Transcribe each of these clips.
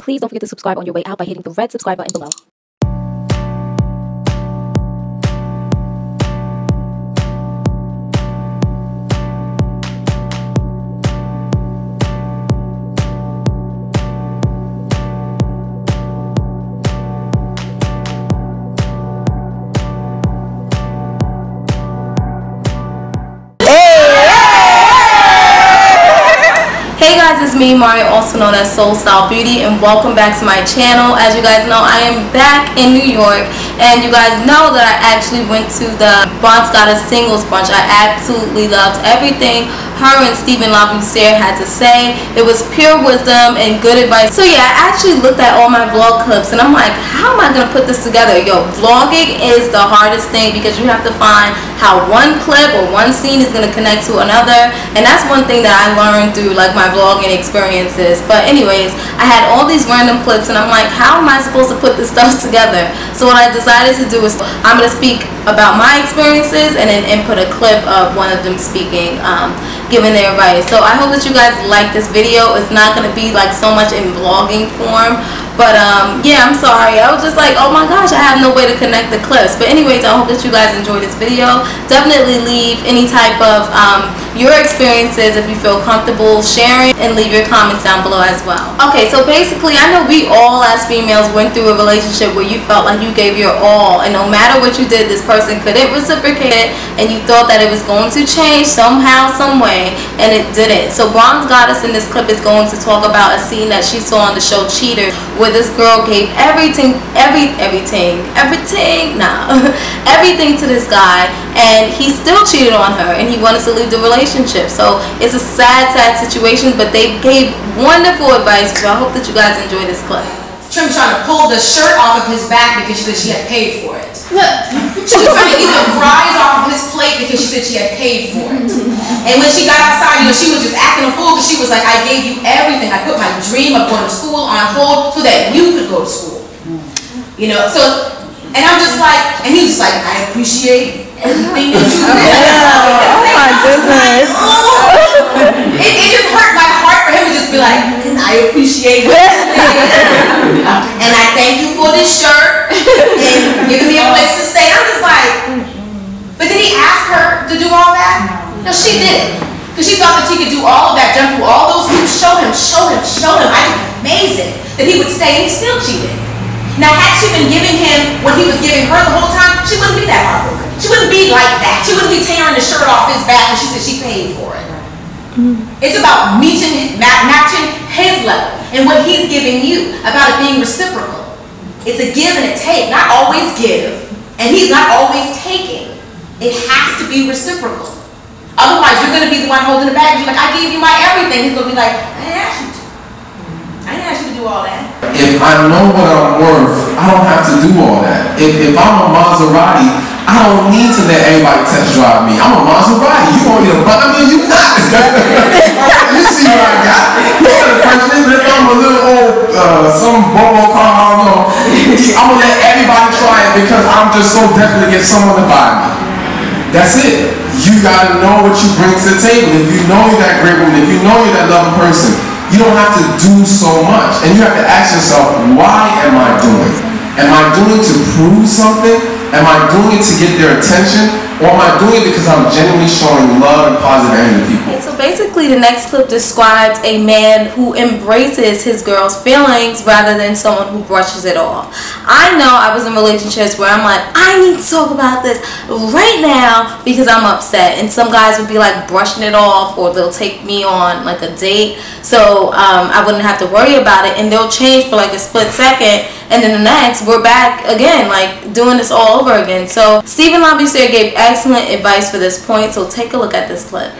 Please don't forget to subscribe on your way out by hitting the red subscribe button below. Hey guys, it's me, Mario, also known as Soul Style Beauty, and welcome back to my channel. As you guys know, I am back in New York, and you guys know that I actually went to the Bonds Got a Singles Brunch. I absolutely loved everything her and Stephen LaBoussiere had to say. It was pure wisdom and good advice. So yeah, I actually looked at all my vlog clips, and I'm like, how am I going to put this together? Yo, vlogging is the hardest thing because you have to find how one clip or one scene is going to connect to another, and that's one thing that I learned through like my vlogging experiences. But anyways, I had all these random clips, and I'm like, how am I supposed to put this stuff together? So what I decided to do is I'm going to speak about my experiences and then input a clip of one of them speaking, giving their advice. So I hope that you guys like this video. It's not going to be like so much in vlogging form, but yeah, I'm sorry. I was just like, oh my gosh, I have no way to connect the clips. But anyways, I hope that you guys enjoy this video. Definitely leave any type of your experiences if you feel comfortable sharing, and leave your comments down below as well. Okay, so basically, I know we all as females went through a relationship where you felt like you gave your all, and no matter what you did, this person couldn't reciprocate it, and you thought that it was going to change somehow, some way, and it didn't. So Bronze Goddess in this clip is going to talk about a scene that she saw on the show Cheater, where this girl gave everything to this guy, and he still cheated on her, and he wanted to leave the relationship. So it's a sad situation, but they gave wonderful advice. So I hope that you guys enjoy this clip. Trim trying to pull the shirt off of his back because she said she had paid for it. She was trying to eat the fries off of his plate because she said she had paid for it. And when she got outside, she was just acting a fool because she was like, I gave you everything. I put my dream of going to school on hold so that you could go to school. And I'm just like, and he was like, I appreciate everything that you did. Oh my goodness. It just hurt my heart for him to just be like, and I appreciate it. And I thank you for this shirt and giving me a place to stay. I'm just like, but did he ask her to do all that? No, she did. Because she thought that she could do all of that, jump through all those hoops, show him. I think it's amazing that he would stay and he still cheated. Now, had she been giving him what he was giving her the whole time, she wouldn't be that heartbroken. She wouldn't be like that. She wouldn't be tearing the shirt off his back and she said she paid for it. It's about matching his level and what he's giving you, about it being reciprocal. It's a give and a take, not always give, and he's not always taking. It has to be reciprocal. Otherwise, you're going to be the one holding the bag. You're like, I gave you my everything. He's going to be like, I didn't ask you to. I didn't ask you to do all that. If I know what I'm worth, I don't have to do all that. If I'm a Maserati, I don't need to let everybody test drive me. I'm a Maserati. You want me to buy me? You not. You see what I got? The question is, if I'm a little old, some Volvo car, I don't know, I'm going to let everybody try it because I'm just so desperate to get someone to buy me. That's it. You got to know what you bring to the table. If you know you're that great woman, if you know you're that loving person, you don't have to do so much. And you have to ask yourself, why am I doing? Am I doing to prove something? Am I doing it to get their attention? Or am I doing it because I'm genuinely showing love and positive energy to people? So basically the next clip describes a man who embraces his girl's feelings rather than someone who brushes it off. I know I was in relationships where I'm like, I need to talk about this right now because I'm upset. And some guys would be like brushing it off, or they'll take me on like a date so I wouldn't have to worry about it, and they'll change for like a split second, and then the next we're back again, like doing this all over again. So Stephen LaBoussiere gave excellent advice for this point, so take a look at this clip.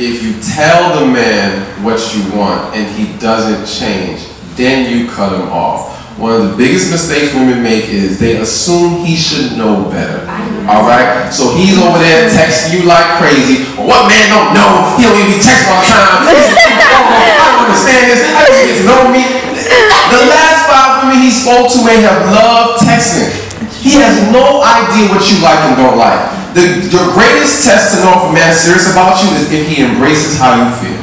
If you tell the man what you want and he doesn't change, then you cut him off. One of the biggest mistakes women make is they assume he should know better. Alright? So he's over there texting you like crazy. Well, what man don't know? He don't even be texting all the time. I don't understand this. I don't get to know me. The last 5 women he spoke to may have loved texting. He has no idea what you like and don't like. Your greatest test to know if a man's serious about you is if he embraces how you feel.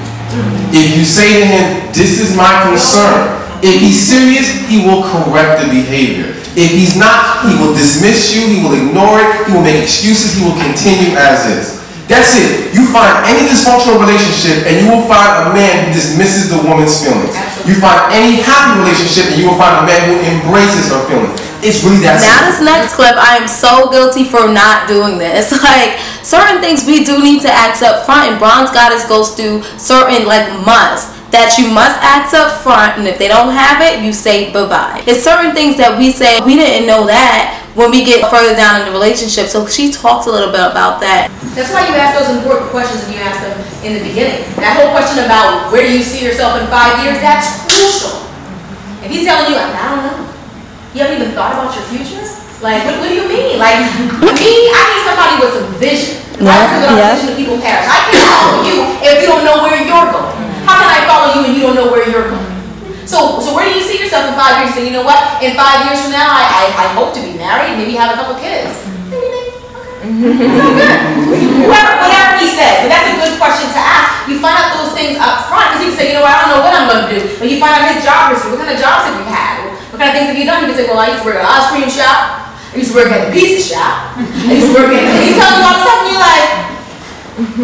If you say to him, this is my concern, If he's serious, he will correct the behavior. If he's not, he will dismiss you, he will ignore it, he will make excuses, he will continue as is. That's it. You find any dysfunctional relationship and you will find a man who dismisses the woman's feelings. You find any happy relationship and you will find a man who embraces her feelings. It's really that simple. Now this next clip, I am so guilty for not doing this. Like, certain things we do need to act up front, and Bronze Goddess goes through certain musts that you must act up front, and if they don't have it, you say bye-bye. It's certain things that we say, we didn't know that when we get further down in the relationship. So she talks a little bit about that. That's why you ask those important questions and you ask them in the beginning. That whole question about where do you see yourself in 5 years, that's crucial. If he's telling you, I don't know, you haven't even thought about your future? Like, what do you mean? Like, me, I need somebody with some vision. I have to get on vision to people perish. I can't follow you if you don't know where you're going. How can I follow you and you don't know where you're going? So where do you see yourself in 5 years? You say, you know what? In 5 years from now, I hope to be married, maybe have a couple kids. Okay. It's all good. Whatever he says. But that's a good question to ask. You find out those things up front, because you can say, you know what, I don't know what I'm going to do. But you find out his job history. What kind of jobs have you had? What kind of things have you done? You can say, well, I used to work at an ice cream shop. I used to work at a pizza shop. I used to work at, and he's telling you all this stuff, and you're like,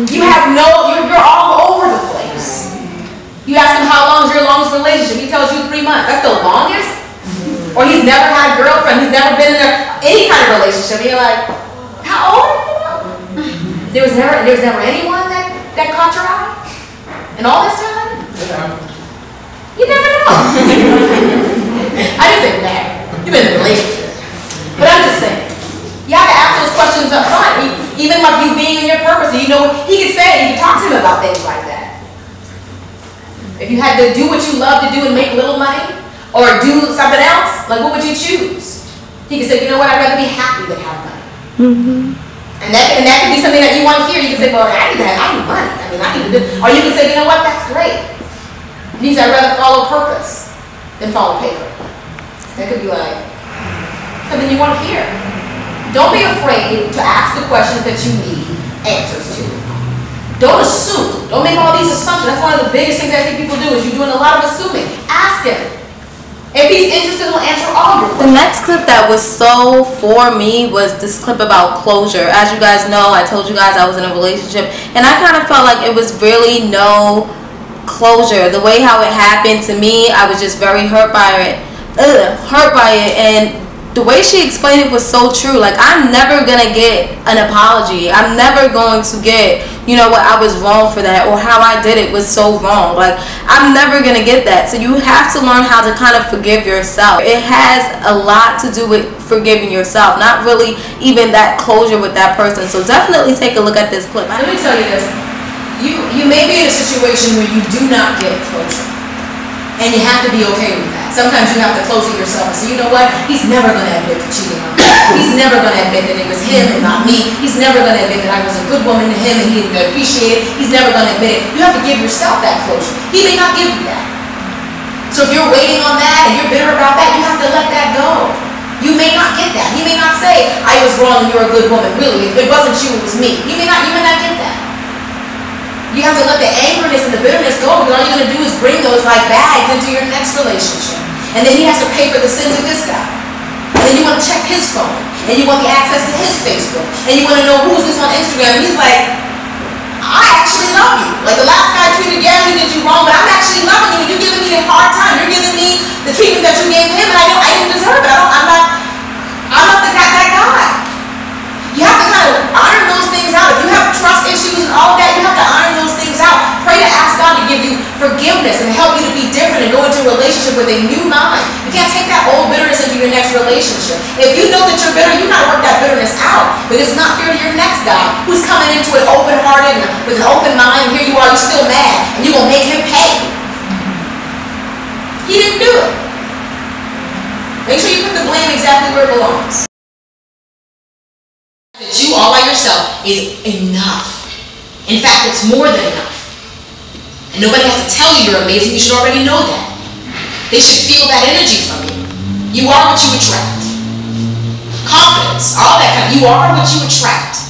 you have you're all over the place. You ask him how long is your longest relationship. He tells you 3 months. That's the longest? Or he's never had a girlfriend. He's never been in any kind of relationship. And you're like, how old are you? There was never anyone that caught your eye? In all this time? You never know. I didn't say that. You've been in a relationship. But I'm just saying, you have to ask those questions up front. Even like you being in your purpose. You know, he could say, you could talk to him about things like that. If you had to do what you love to do and make little money, or do something else, like what would you choose? He could say, you know what, I'd rather be happy than have money. And that could be something that you want to hear. You can say, well, I need money. I mean, I need to do. Or you can say, you know what, that's great. It means I'd rather follow purpose than follow paper. That could be like something you want to hear. Don't be afraid to ask the questions that you need answers to. Don't assume. Don't make all these assumptions. That's one of the biggest things I think people do, is you're doing a lot of assuming. Ask him. If he's interested, he'll answer all your questions. The next clip that was so for me was this clip about closure. As you guys know, I told you guys I was in a relationship, and I kind of felt like it was really no closure. The way how it happened to me, I was just very hurt by it. And the way she explained it was so true. Like, I'm never gonna get an apology. I'm never going to get, you know what, I was wrong for that, or how I did it was so wrong. Like, I'm never gonna get that. So you have to learn how to kind of forgive yourself. It has a lot to do with forgiving yourself, not really even that closure with that person. So definitely take a look at this clip. Let me tell you this. You may be in a situation where you do not get closure. And you have to be okay with that. Sometimes you have to close it yourself and say, you know what? He's never going to admit to cheating on me. He's never going to admit that it was him and not me. He's never going to admit that I was a good woman to him and he didn't appreciate it. He's never going to admit it. You have to give yourself that closure. He may not give you that. So if you're waiting on that and you're bitter about that, you have to let that go. You may not get that. He may not say, I was wrong and you're a good woman. Really, it wasn't you, it was me. You may not get that. You have to let the angerness and the bitterness go, because all you're going to do is bring those like bags into your next relationship. And then he has to pay for the sins of this guy. And then you want to check his phone. And you want the access to his Facebook. And you want to know who's this on Instagram. And he's like, I actually love you. Like, the last guy tweeted, yeah, he did you wrong, but I'm actually loving you. You're giving me a hard time. You're giving me the treatment that you gave him, and I didn't deserve it. I'm not that guy. You have to kind of iron those things out. If you have trust issues and all that, you have to iron those things out. Pray to ask God to give you forgiveness and help you to be different and go into a relationship with a new mind. You can't take that old bitterness into your next relationship. If you know that you're bitter, you gotta work that bitterness out. Because it's not fair to your next guy who's coming into it open-hearted and with an open mind, and here you are, you're still mad, and you're gonna make him pay. He didn't do it. Make sure you put the blame exactly where it belongs. That you all by yourself is enough. In fact, it's more than enough. And nobody has to tell you you're amazing. You should already know that. They should feel that energy from you. You are what you attract. Confidence, all that kind of, you are what you attract.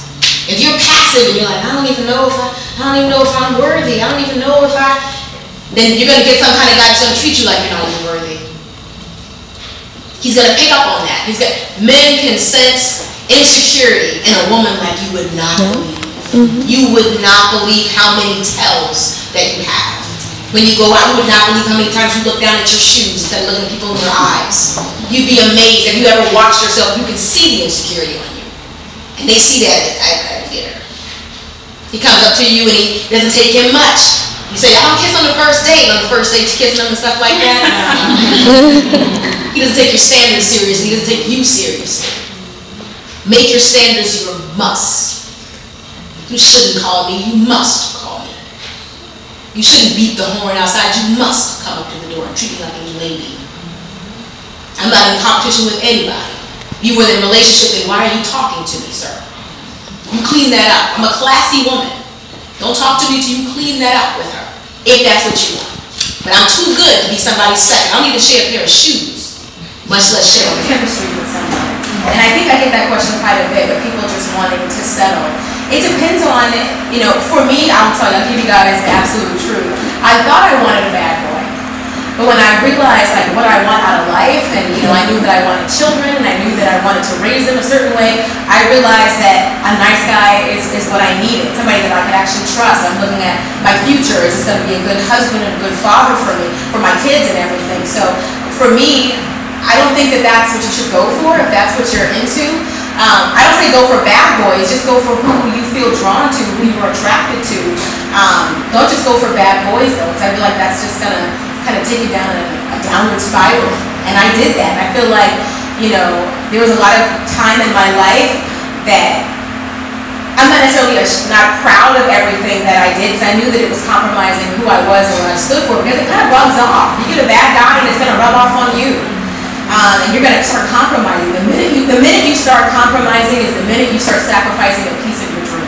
If you're passive and you're like, I don't even know if I'm worthy. I don't even know if then you're going to get some kind of guy that's going to treat you like you're not even worthy. He's going to pick up on that. Men can sense insecurity in a woman like you would not believe. You would not believe how many tells that you have. When you go out, you would not believe how many times you look down at your shoes instead of looking at people in their eyes. You'd be amazed. If you ever watched yourself, you can see the insecurity on you. And they see that at dinner. He comes up to you and he doesn't take him much. You say, "I don't kiss on the first date." On the first date, you kissing them and stuff like that. He doesn't take your standards seriously. He doesn't take you seriously. Make your standards your must. You shouldn't call me. You must call me. You shouldn't beat the horn outside. You must come up to the door and treat me like a lady. I'm not in competition with anybody. You were in a relationship, then why are you talking to me, sir? You clean that up. I'm a classy woman. Don't talk to me till you clean that up with her, if that's what you want. But I'm too good to be somebody's second. I don't even share a pair of shoes, much less share chemistry with somebody. And I think I get that question quite a bit, but people just wanting to settle. It depends on, for me, I'll give you guys the absolute truth. I thought I wanted a bad boy. But when I realized what I want out of life, and I knew that I wanted children, and I knew that I wanted to raise them a certain way, I realized that a nice guy is what I needed. Somebody that I could actually trust. I'm looking at my future. Is this going to be a good husband and a good father for me, for my kids and everything? So for me, I don't think that that's what you should go for, if that's what you're into. I don't say go for bad boys, just go for who you feel drawn to, who you're attracted to. Don't just go for bad boys though, because I feel like that's just going to kind of take you down a downward spiral. And I did that. I feel like, there was a lot of time in my life that I'm not necessarily not proud of everything that I did, because I knew that it was compromising who I was and what I stood for, because it kind of rubs off. You get a bad guy and it's going to rub off on you. And you're going to start compromising. The minute you start compromising is the minute you start sacrificing a piece of your dream.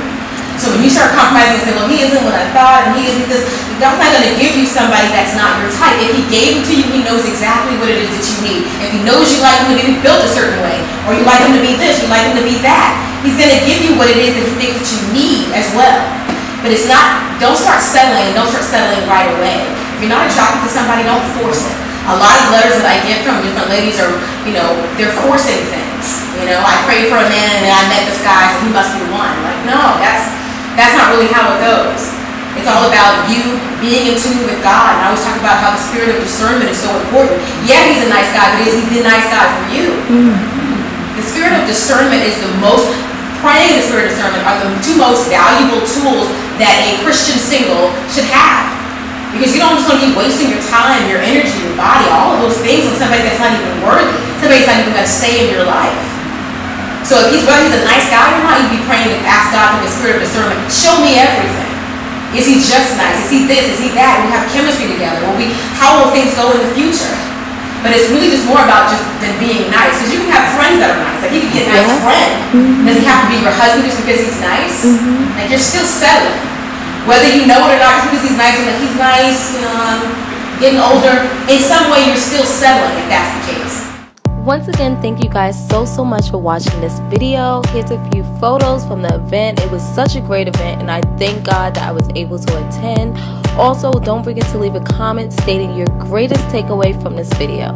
So when you start compromising and say, well, he isn't what I thought, and he isn't this, God's not going to give you somebody that's not your type. If he gave him to you, he knows exactly what it is that you need. If he knows you like him to be built a certain way, or you like him to be this, you like him to be that, he's going to give you what it is that he thinks that you need as well. But it's not, don't start settling right away. If you're not attracted to somebody, don't force it. A lot of letters that I get from different ladies are, they're forcing things. I prayed for a man and then I met this guy, so he must be the one. Like, no, that's not really how it goes. It's all about you being in tune with God. And I always talk about how the spirit of discernment is so important. Yeah, he's a nice guy, but is he the nice guy for you? The spirit of discernment is praying and the spirit of discernment are the two most valuable tools that a Christian single should have. Because you don't just want to be wasting your time, your energy, your body, all of those things on somebody that's not even worthy. Somebody that's not even going to stay in your life. So if whether he's a nice guy or not, you'd be praying to ask God for the spirit of discernment. Show me everything. Is he just nice? Is he this? Is he that? We have chemistry together. How will things go in the future? But it's really just more about just than being nice. Because you can have friends that are nice. Like you can get a nice friend. Does he have to be your husband just because he's nice? Like you're still settling. Whether you know it or not, just because he's nice, and he's nice, getting older, in some way you're still settling if that's the case. Once again, thank you guys so much for watching this video. Here's a few photos from the event. It was such a great event, and I thank God that I was able to attend. Also, don't forget to leave a comment stating your greatest takeaway from this video.